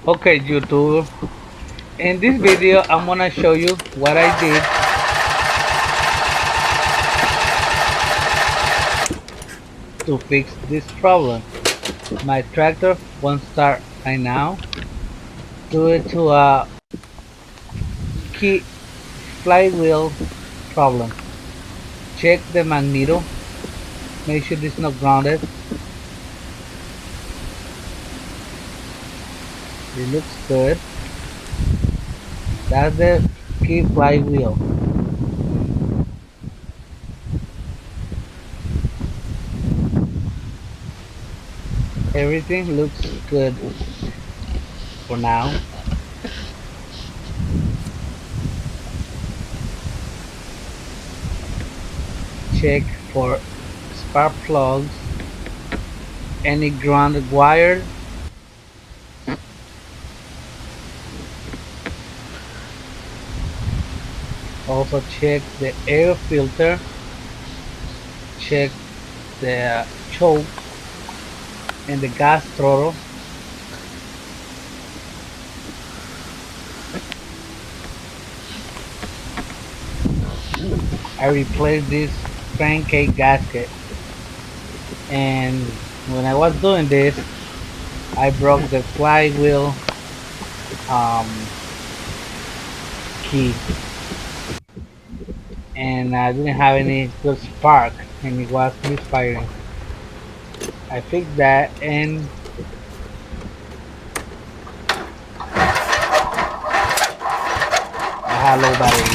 Okay, YouTube. In this video, I'm gonna show you what I did to fix this problem. My tractor won't start right now due to a key flywheel problem. Check the magneto. Make sure it's not grounded. It looks good. That's the key flywheel. Everything looks good for now. Check for spark plugs, any grounded wire. Also check the air filter, check the choke and the gas throttle. I replaced this crankcase gasket, and when I was doing this I broke the flywheel um, key, and I didn't have any good spark and it was misfiring. I fixed that and I had low battery.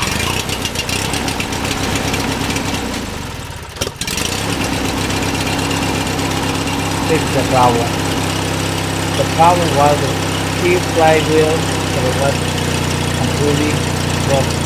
Fixed the problem. The problem was the key flywheel that was completely broken.